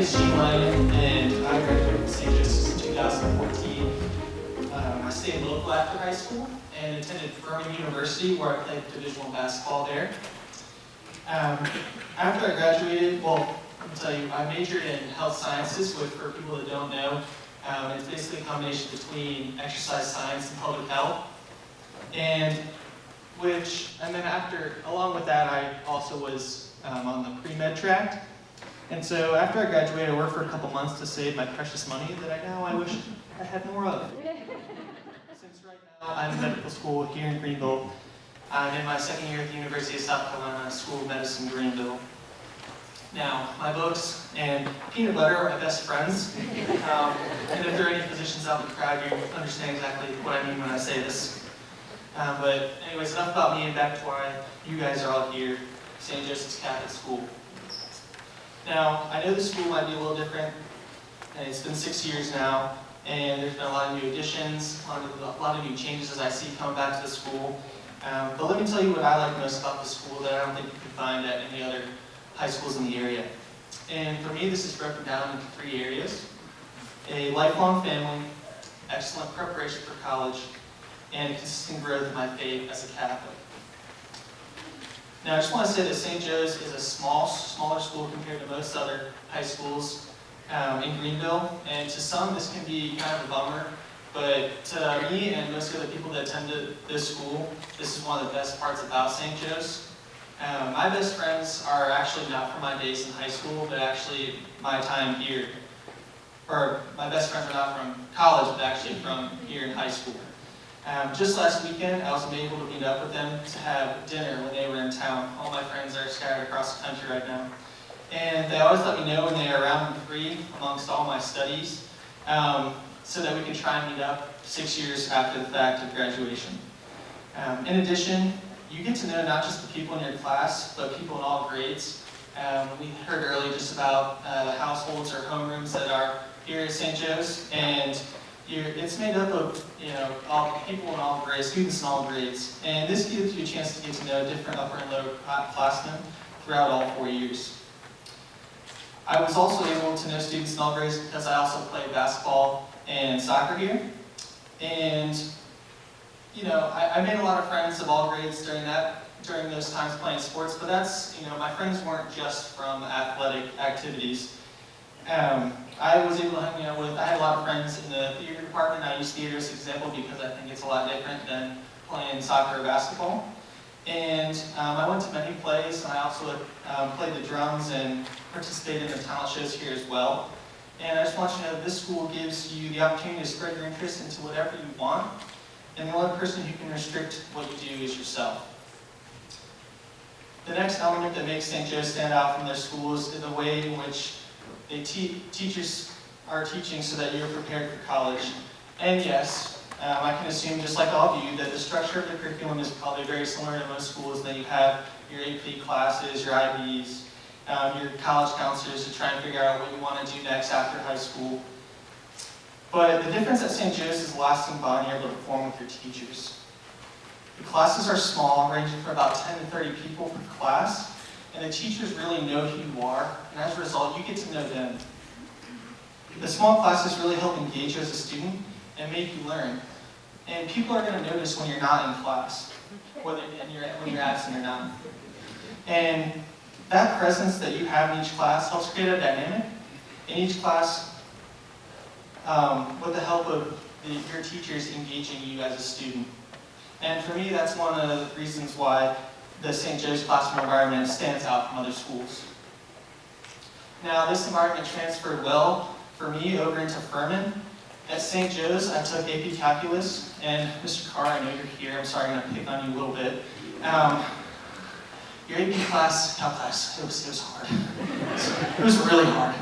is Langan, and I graduated from St. Joseph's in 2014. I stayed local after high school and attended Furman University, where I played Division I basketball there. After I graduated, well, let me tell you, I majored in health sciences, which for people that don't know, it's basically a combination between exercise science and public health. And then along with that, I also was on the pre-med track. And so after I graduated, I worked for a couple months to save my precious money that I wish I had more of. Since right now I'm in medical school here in Greenville, I'm in my second year at the University of South Carolina School of Medicine, Greenville. Now, my books and peanut butter are my best friends. And if there are any physicians out in the crowd, you understand exactly what I mean when I say this. But anyways, enough about me and back to why you guys are all here, St. Joseph's Catholic School. Now, I know the school might be a little different, and it's been 6 years now, and there's been a lot of new additions, a lot of new changes as I see coming back to the school. But let me tell you what I like most about the school that I don't think you can find at any other high schools in the area. And for me, this is broken down into 3 areas: a lifelong family, excellent preparation for college, and consistent growth in my faith as a Catholic. Now, I just want to say that St. Joe's is a smaller school compared to most other high schools in Greenville, and to some this can be kind of a bummer, but to me and most of the people that attended this school, this is one of the best parts about St. Joe's. My best friends are actually not from my days in high school, but actually my time here. Or my best friends are not from college, but actually from here in high school. Just last weekend, I was able to meet up with them to have dinner when they were in town. All my friends are scattered across the country right now. And they always let me know when they are around and free amongst all my studies, so that we can try and meet up 6 years after the fact of graduation. In addition, you get to know not just the people in your class, but people in all grades. We heard earlier just about the households or homerooms that are here at St. Joe's, and it's made up of all people in all grades, students in all grades, and this gives you a chance to get to know different upper and lower classmen throughout all 4 years. I was also able to know students in all grades because I also played basketball and soccer here, and I made a lot of friends of all grades during those times playing sports, but that's my friends weren't just from athletic activities. I was able to hang out I had a lot of friends in the theater department. I use theater as an example because I think it's a lot different than playing soccer or basketball. And I went to many plays, and I also played the drums and participated in the talent shows here as well. And I just want you to know that this school gives you the opportunity to spread your interest into whatever you want, and the only person who can restrict what you do is yourself. The next element that makes St. Joe's stand out from their schools is the way in which teachers are teaching so that you're prepared for college. And yes, I can assume, just like all of you, that the structure of the curriculum is probably very similar to most schools, and that you have your AP classes, your IBs, your college counselors to try and figure out what you want to do next after high school. But the difference at St. Joe's is the lasting bond you're able to form with your teachers. The classes are small, ranging from about 10 to 30 people per class, and the teachers really know who you are, and as a result, you get to know them. The small classes really help engage you as a student and make you learn. And people are going to notice when you're not in class, when you're absent or not. And that presence that you have in each class helps create a dynamic in each class with the help of your teachers engaging you as a student. And for me, that's one of the reasons why the St. Joe's classroom environment stands out from other schools. Now, this environment transferred well for me over into Furman. At St. Joe's, I took AP Calculus, and Mr. Carr, I know you're here, I'm sorry I'm going to pick on you a little bit. Your AP calc class, it was hard. It was really hard.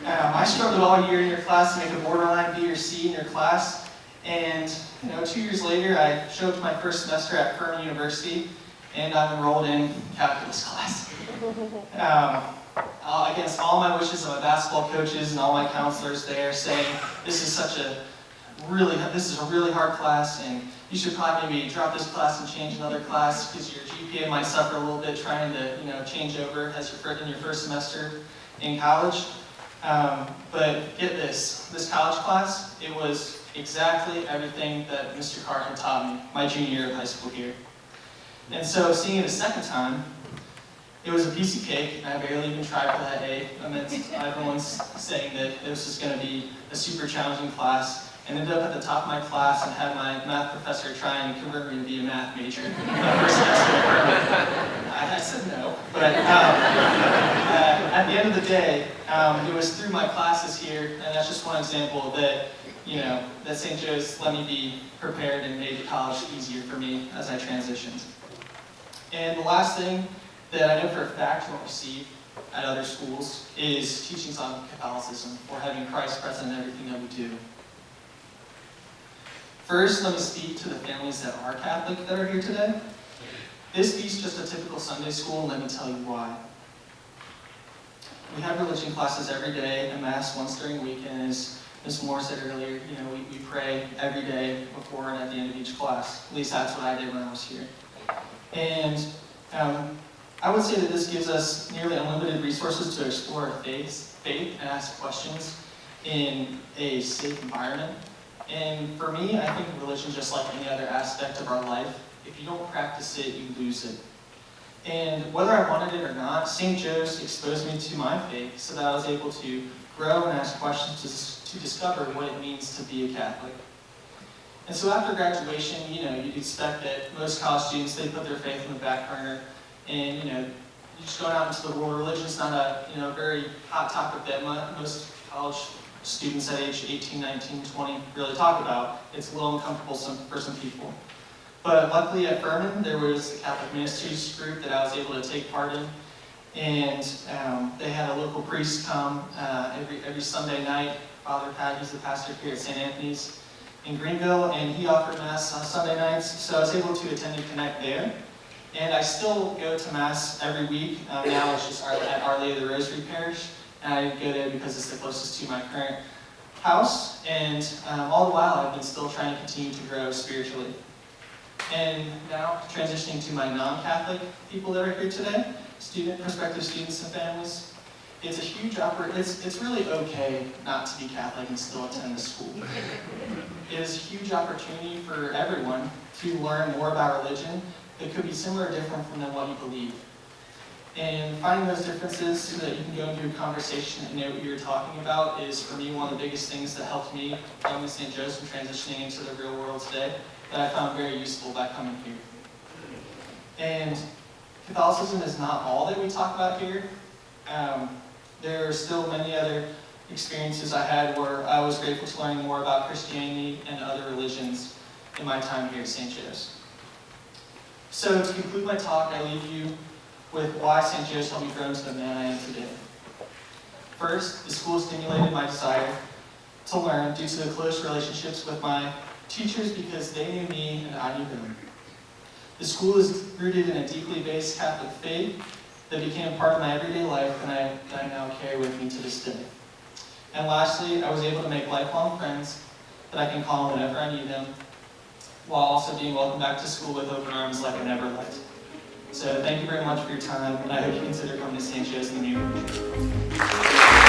I struggled all year in your class to make a borderline B or C in your class, and 2 years later, I showed up to my first semester at Furman University, and I'm enrolled in calculus class. Against all my wishes of my basketball coaches and all my counselors there saying, this is a really hard class, and you should probably maybe drop this class and change another class because your GPA might suffer a little bit trying to change over in your first semester in college. But get this college class, it was exactly everything that Mr. Carr had taught me my junior year of high school here. And so seeing it a second time, it was a piece of cake, and I barely even tried for that A. Amidst everyone's saying that this was going to be a super challenging class. And ended up at the top of my class and had my math professor try and convert me to be a math major. First semester. I said no, but at the end of the day, it was through my classes here, and that's just one example that, that St. Joe's let me be prepared and made college easier for me as I transitioned. And the last thing that I know for a fact won't receive at other schools is teachings on Catholicism, or having Christ present in everything that we do. First, let me speak to the families that are Catholic that are here today. This beats just a typical Sunday school, and let me tell you why. We have religion classes every day and Mass once during the week, and as Ms. Moore said earlier, we pray every day before and at the end of each class. At least that's what I did when I was here. And I would say that this gives us nearly unlimited resources to explore our faith and ask questions in a safe environment. And for me, I think religion, just like any other aspect of our life, if you don't practice it, you lose it. And whether I wanted it or not, St. Joe's exposed me to my faith so that I was able to grow and ask questions to discover what it means to be a Catholic. And so after graduation, you'd expect that most college students, they put their faith in the back burner, and you're just going out into the world. Religion's not a very hot topic that most college students at age 18, 19, 20 really talk about. It's a little uncomfortable for some people. But luckily at Furman, there was a Catholic ministries group that I was able to take part in. And they had a local priest come every Sunday night. Father Pat, he's the pastor here at St. Anthony's in Greenville, and he offered Mass on Sunday nights. So I was able to attend and connect there. And I still go to Mass every week. Now it's just at Our Lady of the Rosary Parish. And I go there because it's the closest to my current house. And all the while, I've been still trying to continue to grow spiritually. And now, transitioning to my non-Catholic people that are here today, prospective students and families, it's a huge it's really okay not to be Catholic and still attend the school. It is a huge opportunity for everyone to learn more about religion that could be similar or different from what you believe. And finding those differences so that you can go into a conversation and know what you're talking about is, for me, one of the biggest things that helped me young in St. Joe's from transitioning into the real world today that I found very useful by coming here. And Catholicism is not all that we talk about here. There are still many other experiences I had where I was grateful to learning more about Christianity and other religions in my time here at St. Joe's. So to conclude my talk, I leave you with why St. Joe's helped me grow into the man I am today. First, the school stimulated my desire to learn due to the close relationships with my teachers because they knew me and I knew them. The school is rooted in a deeply based Catholic faith that became a part of my everyday life and that I now carry with me to this day. And lastly, I was able to make lifelong friends that I can call whenever I need them, while also being welcomed back to school with open arms like I never left. So thank you very much for your time, and I hope you consider coming to St. Joe's in the near future.